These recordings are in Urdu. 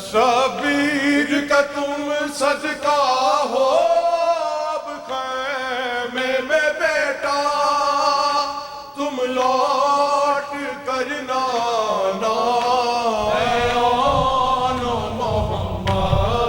شبیر کا تم صدقہ ہو اب خیمے میں بیٹا تم لوٹ کر نانا اے آن محمد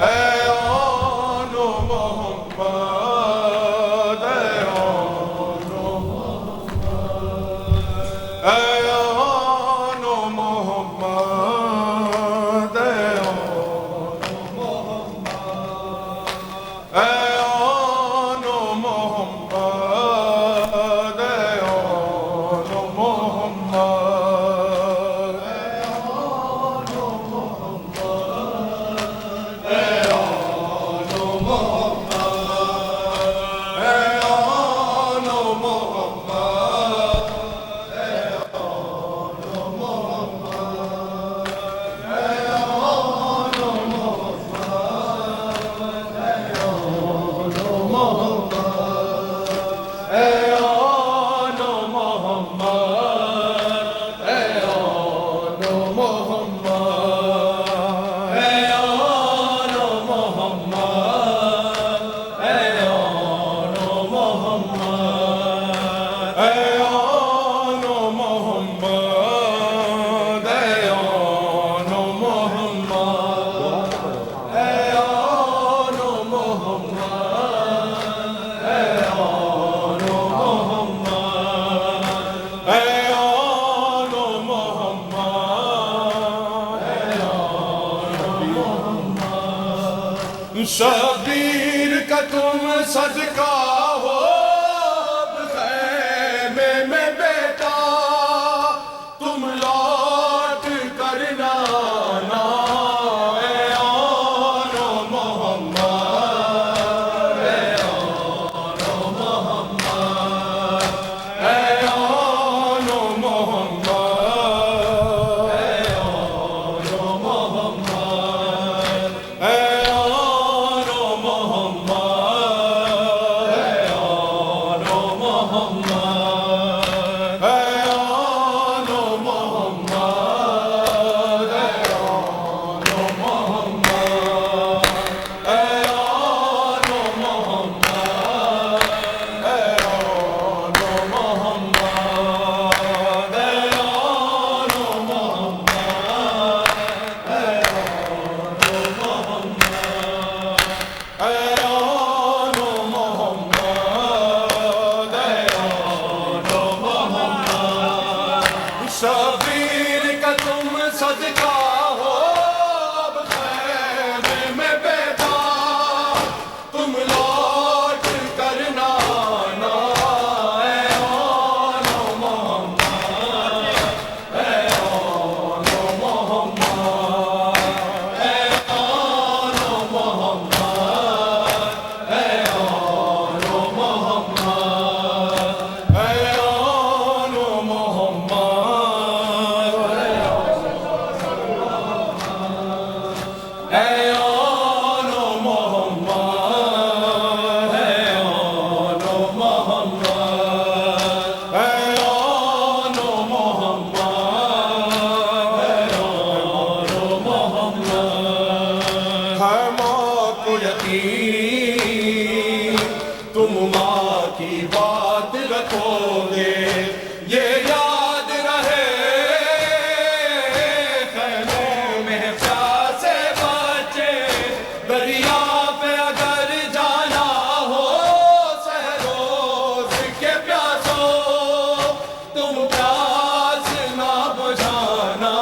اے آن محمد اے آن محمد شبیر کا تم صدقہ ہو اب خیمے میں بیٹا تم لوٹ کر نانا اے آن محمد اے آن محمد اے آن محمد اے آن محمد شبیر کا تم صدقہ ہو اب خیمے میں بیٹا تم لوٹ کر نانا اے آن محمد اے آن محمد اے آن محمد اے آن محمد اے آن محمد یقین تم ماں کی بات رکھو گے یہ یاد رہے خیموں میں پیاسے بچے دریا پہ اگر جانا ہو سہروز کے پیاسو تم پیاس نہ بجھانا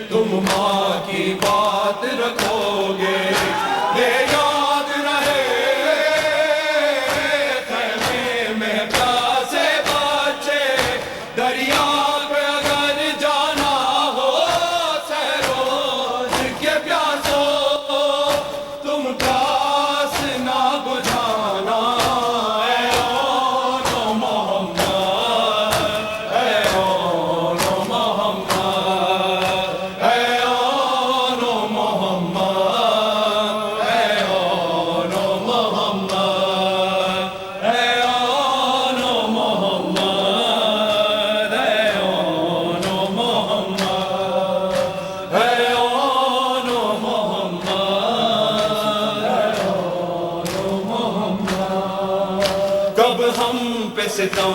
تم ماں کی بات رکھو گے یہ یاد رہے خیمے میں پیاسے بچے دریا پہ اگر جانا ہو سہروز کے پیاسو تم پیاس نہ بجھانا کب ہم پہ ستم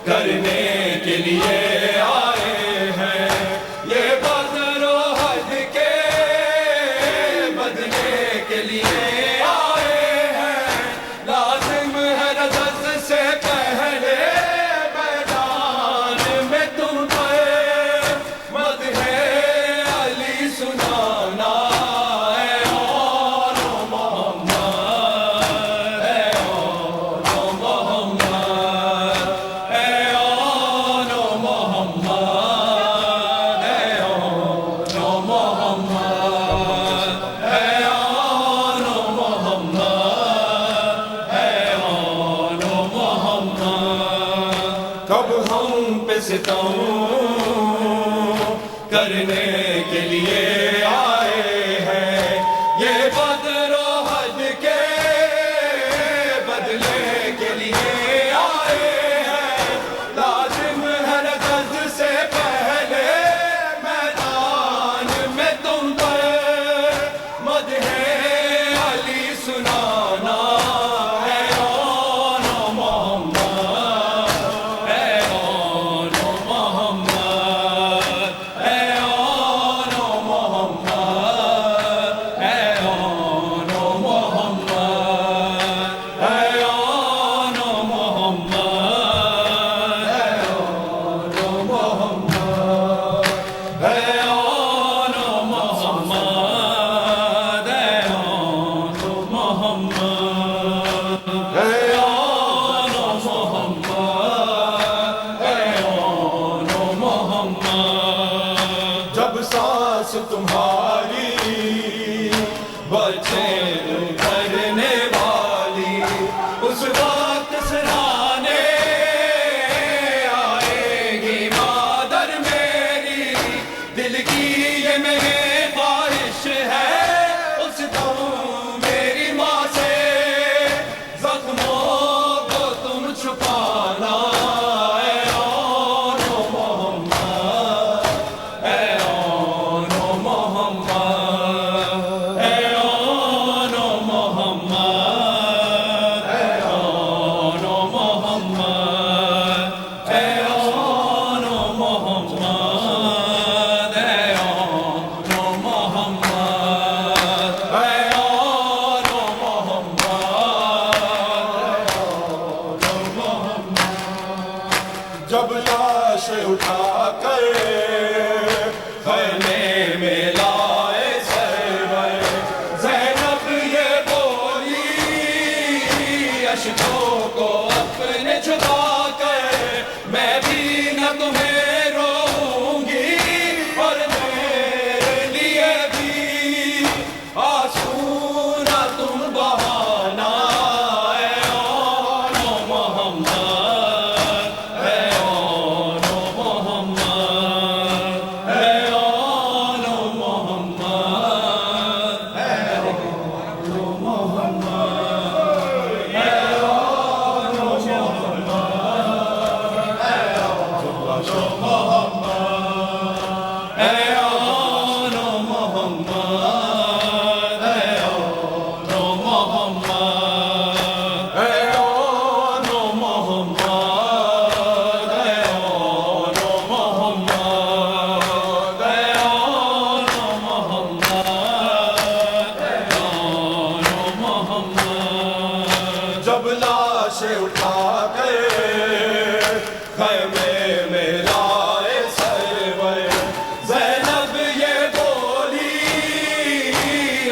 کرنے کے لیے آئے ہیں یہ بدر و حد کے بدلے کے لیے آئے ہیں لازم ہے رجز سے پہلے میدان میں تم پہ مدح علی سنانا کب ہم پہ ستم کرنے کے لیے آئے ہیں یہ بدر و حد کے بدلے کے لیے آئے ہیں لازم ہے رجز سے پہلے میدان میں تم پر مدح علی سنانا جب سانس تمہاری بچے کرنے والی اس وقت سرانے آئے گی مادر میری دل کی یہ میری خواہش ہے اس دم میری ماں سے زخموں کو تم چھپانا جب لاش اٹھا کر خیمے میں لائے سرور زینب یہ بولی اشکوں کو اپنے چھپا کر میں بھی نہ تمہیں روؤں گی کر خیمے میں لائے سرور زینب یہ بولی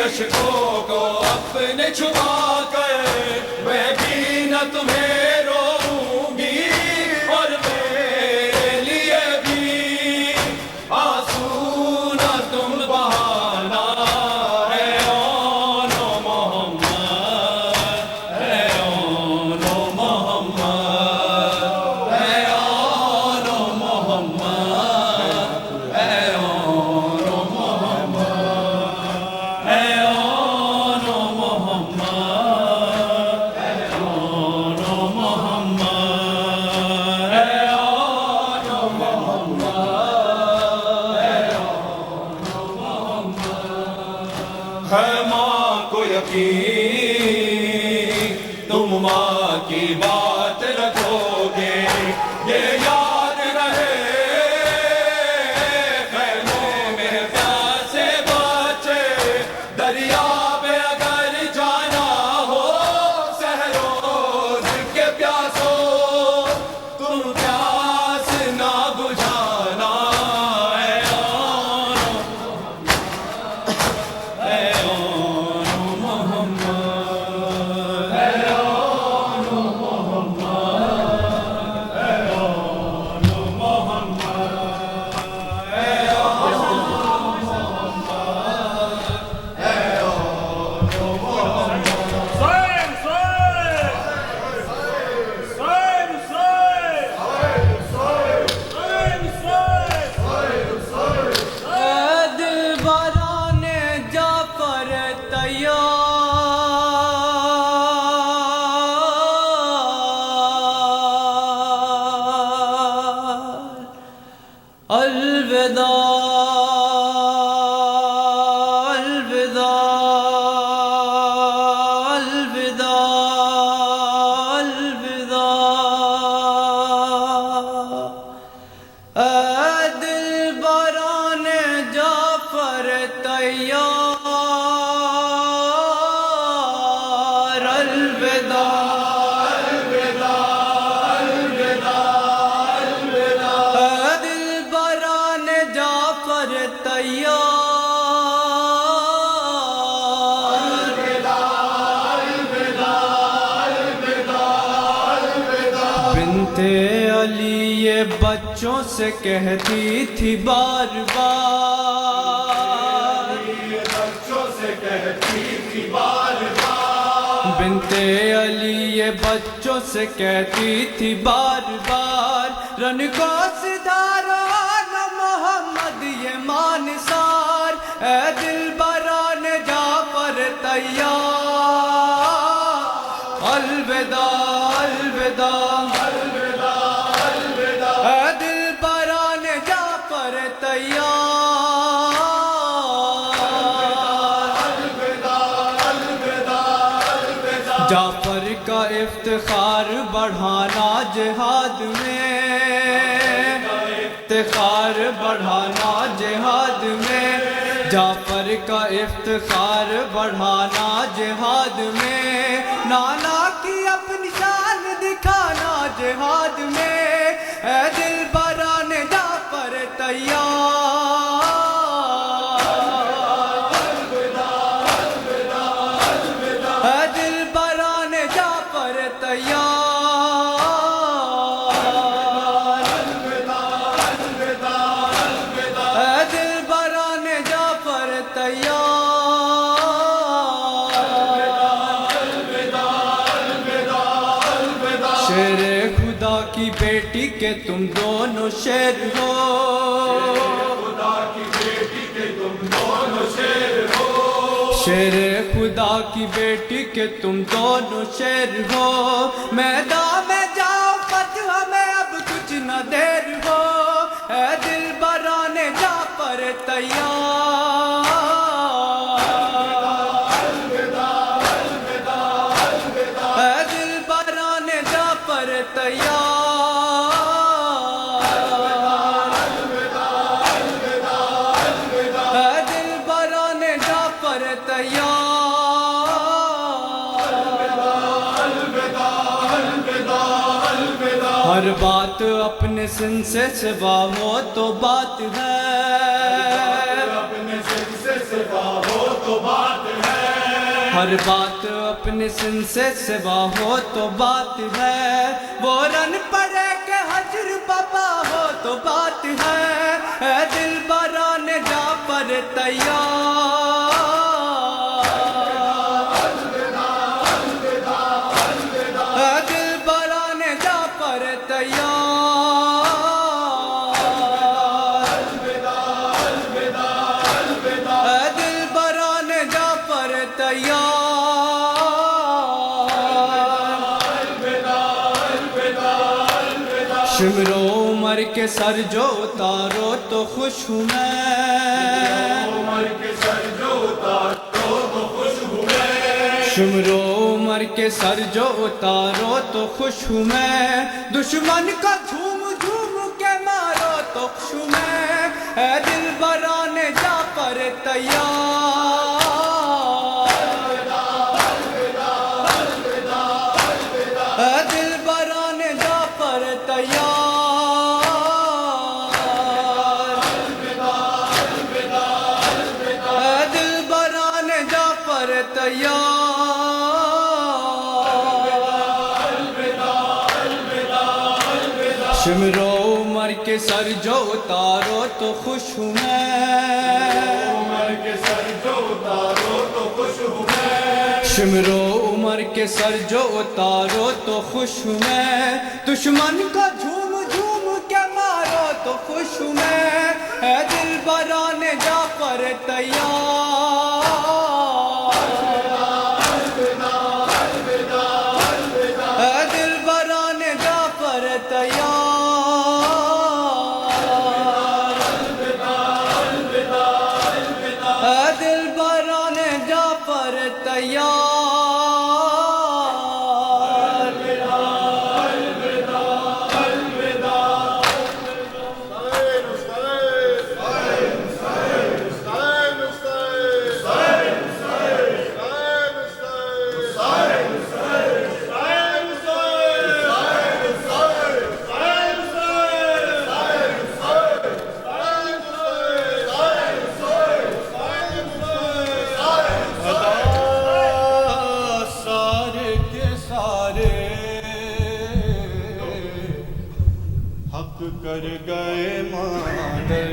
اشکوں کو اپنے چھپا کر میں بھی نہ تمہیں روؤں گی اور میرے لیے بھی آنسو نہ تم بہانا ہے آن و محمد ہے آن و محمد ہے آن و محمد ہے آن و محمد ہے آن و محمد ہے آن و محمد ہے آن و محمد ہے ماں کو یقین تم ماں کی بات رکھو گے یہ یاد رہے خیموں میں پیاسے بچے دریا پہ اگر جانا ہو سہروز کے پیاسوں تم پیاس نہ بجھانا ہے آن ہے آن محمد ہے آن محمد ہے آن محمد ہے آن محمد ہے آن دل بران جعفر تیار الوداع الوداع الوداع الوداع اے دل بران جعفر تیار الوداع الوداع الوداع الوداع اے دل بران جعفر تیار بنت علی یہ بچوں سے کہتی تھی بار بار بچوں سے کہتی تھی بار بار بنت علی یہ بچوں سے کہتی تھی بار بار رن کو سدھارو نہ محمد یہ مانسار اے دل بران جعفر تیار الوداع الوداع اے دل بران جعفر تیار جعفر کا افتخار بڑھانا جہاد میں افتخار بڑھانا جہاد میں جعفر کا افتخار بڑھانا جہاد میں نانا کی اپنی شان دکھانا جہاد میں اے دل بران جعفر تیار اے دل بران جعفر تیار اے دل بران جعفر تیار شیر خدا کی بیٹی کے تم دونوں شیر ہو خدا کی بیٹی کے تم دونوں شیر ہو شیر خدا کی بیٹی کے تم دونوں شیر ہو میدان میں جاؤ فتح میں اب کچھ نہ دیر ہو اے دل بران جعفر تیار اے دل بران جعفر تیار اے دل بران جعفر تیار ہر بات اپنے سن سے سوا ہو تو بات ہے، اپنے سن سے سوا ہو تو بات ہے، ہر بات اپنے سن سے سوا ہو تو بات ہے، وہ رن پڑے کہ حجر بابا ہو تو بات ہے، اے دل بران جا پر تیار، اے دل بران جا پر تیار، اے دل بران جا پر تیار، شمر و عمر کے سر جو اتارو تو خوش ہوں میں، عمر کے سر جو اتارو تو خوش ہوں میں، شمر و عمر کے سر جو اتارو تو خوش ہوں میں، دشمن کا جھوم جھوم کے مارو تو خوش ہوں میں، اے دل بران جا پر تیار، اے دل بران جا پر تیار، اے دل بران جا پر تیار، شمر و عمر کے سر جو اتارو تو خوش ہوں میں، عمر کے سر جو اتارو تو خوش ہوں میں، شمر و عمر کے سر جو اتارو تو خوش ہوں میں، دشمن کا جھوم جھوم کے مارو تو خوش ہوں میں، اے دل بران جا پر تیار، اے دل بران جا پر تیار، اے دل بران جا پر تیار، سارے کے سارے حق کر گئے مادر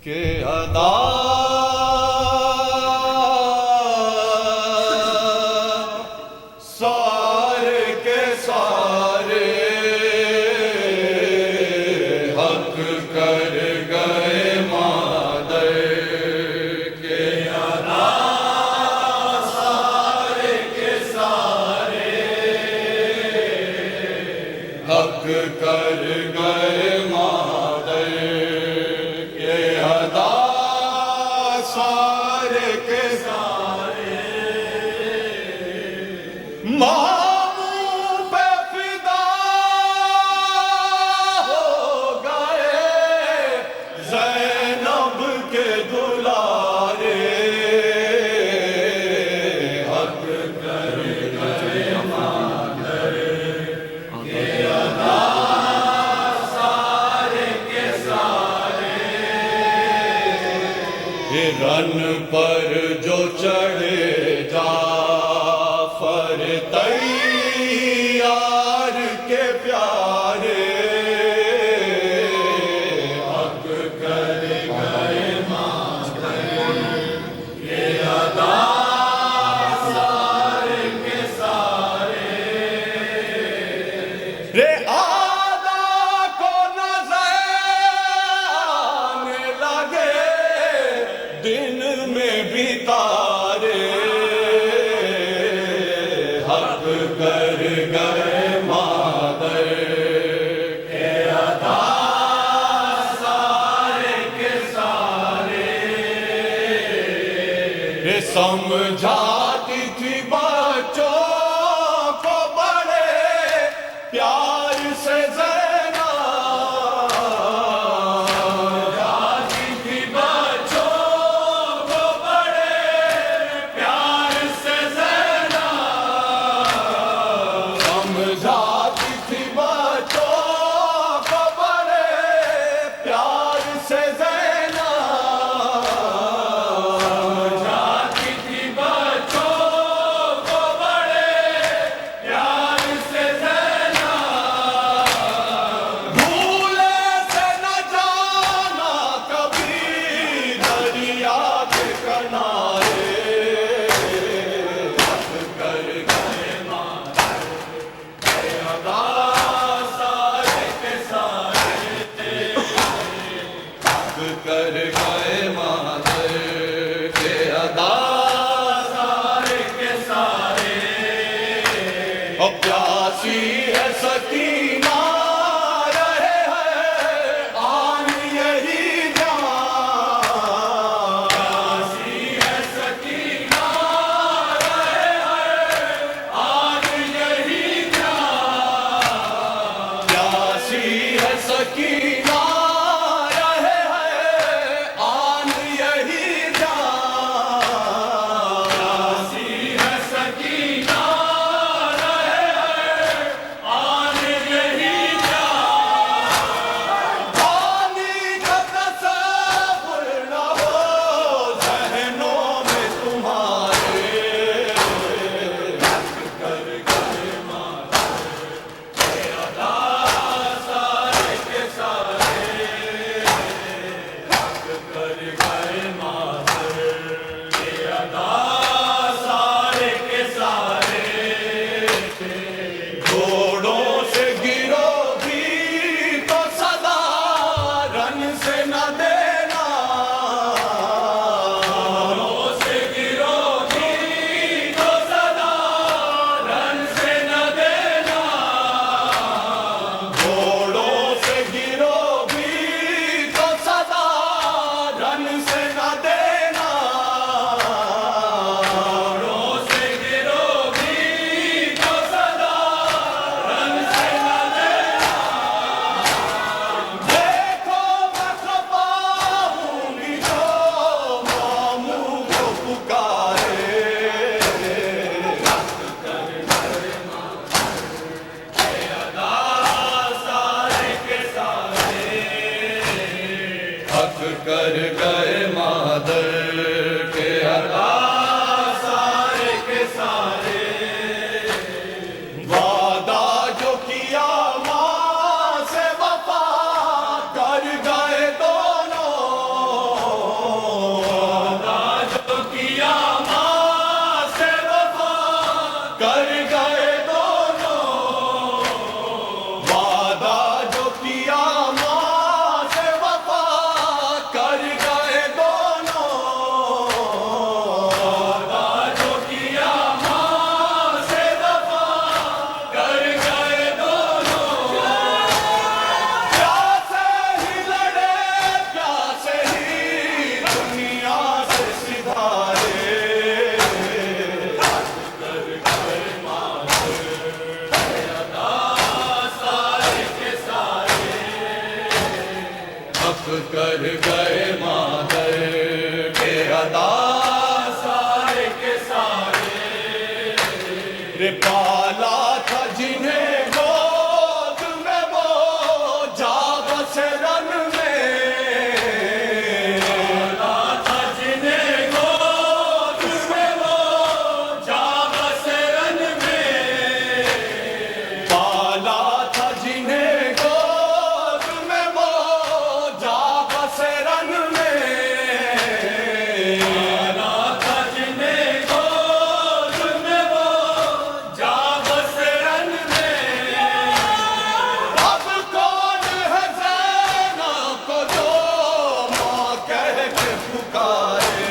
کے ادا، سارے کے سارے حق کر گئے مادر کے ادا، سارے کے سارے حق کر گئے مادر کے ادا، سارے کے سارے ماموں پہ فدا ہو گئے، زینب کے دلارے حق کر گئے مادر کے ادا، سارے کے سارے رن پر جو چڑھے جعفر تیار کے پیارے حق کر گئے مادر کے ادا، سارے کے سارے رے آدھا کو نظر آنے لگے، دن میں بھی تارے حق کر گئے مادر کے ادا، سارے کے سارے سمجھاتی تھی بچوں کو بڑے پیار سے زینب، سمجھاتی تھی بچوں کو بڑے پیار سے زینب، سمجھاتی پیاسی ہے سکینہ رہے ہے آن یہی جان، پیاسی ہے سکینہ رہے ہے آن یہی جان، پیاسی ہے سکینہ رہے ہے آن یہی جان، پیاسی ہے سکینہ کر گئے مادر کے ادا سارے کے سارے، وعدہ جو کیا ماں سے وفا کر گئے دونوں، وعدہ جو کیا ماں سے وفا کر گئے دونوں، وعدہ جو کیا ماں سے وفا کر گئے دونوں، وعدہ جو کیا ماں سے وفا کر گئے دونوں، پیاسے ہی لڑے پیاسے ہی دنیا سے سدھارے، کر گئے مادر ادا سارے کے سارے، حق کر گئے مادر کے ادا سارے کے سارے، رے پالا تھا جنہیں گود میں وہ جا بسے رن میں، پالا تھا جنہیں گود میں وہ جا بسے رن میں، پالا تھا جنہیں گود میں وہ جا بسے رن میں، پالا تھا جنہیں گود میں وہ جا بسے رن میں، اب کون ہے زینب کو جو ماں کہہ کے پکارے،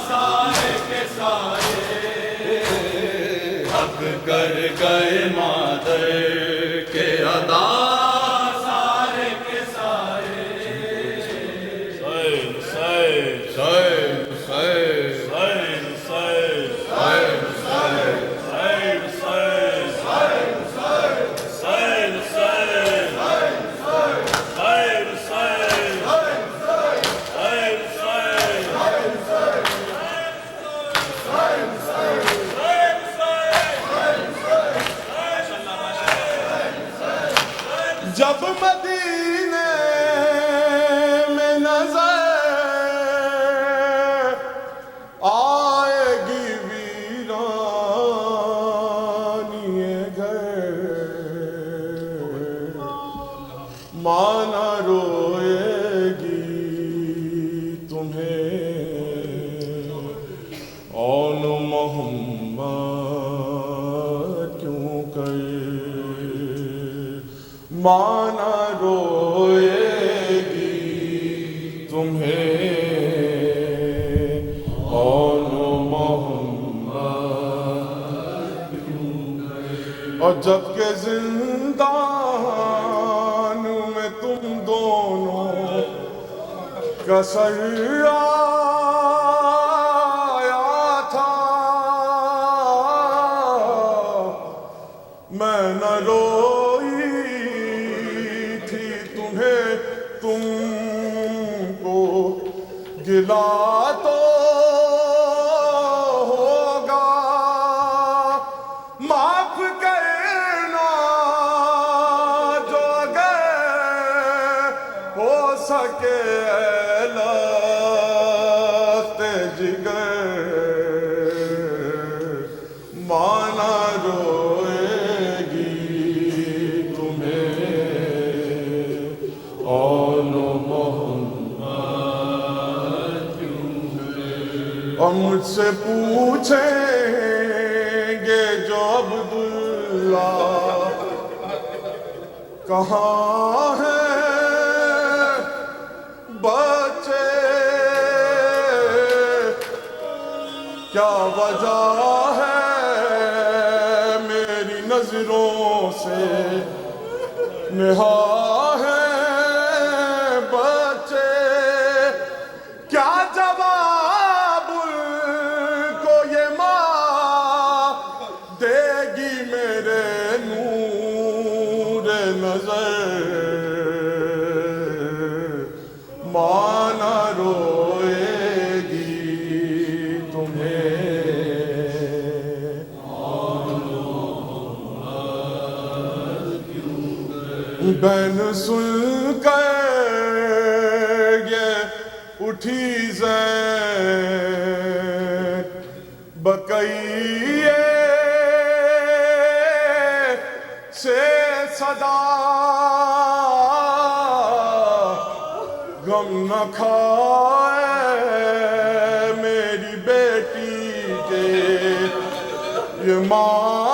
سارے کے سارے، حق کر گئے مادر کے ادا سارے کے سارے، سیر سیر سیر سیر سیر سیر سیر سیر سیر جب مدینے میں نظر آئے گی ویرانی گھر، مانا روئے گی تمہیں اون محمد کیوں کر، مانا روئے گی تمہیں اور جب کہ زندان میں تم دونوں کا سر آیا تھا، میں نہ روئی تھی تمہیں، تم کو گلا تو ہوگا، معاف کرنا جو اگر ہو سکے اے لخت جگر، مانا روئے گی تمہیں آل محمد، اور مجھ سے پوچھیں گے جو عبداللہ کہاں ہے بچے، کیا وجہ ہے میری نظروں سے نہا ہے بچے، کیا جواب کو یہ ماں دے گی میرے نور نظر، ماں نہ روئے گی تمہیں بین سن کر یہ اٹھی زین بقیے سے صدا، غم نہ کھائے میری بیٹی کے یہ ماں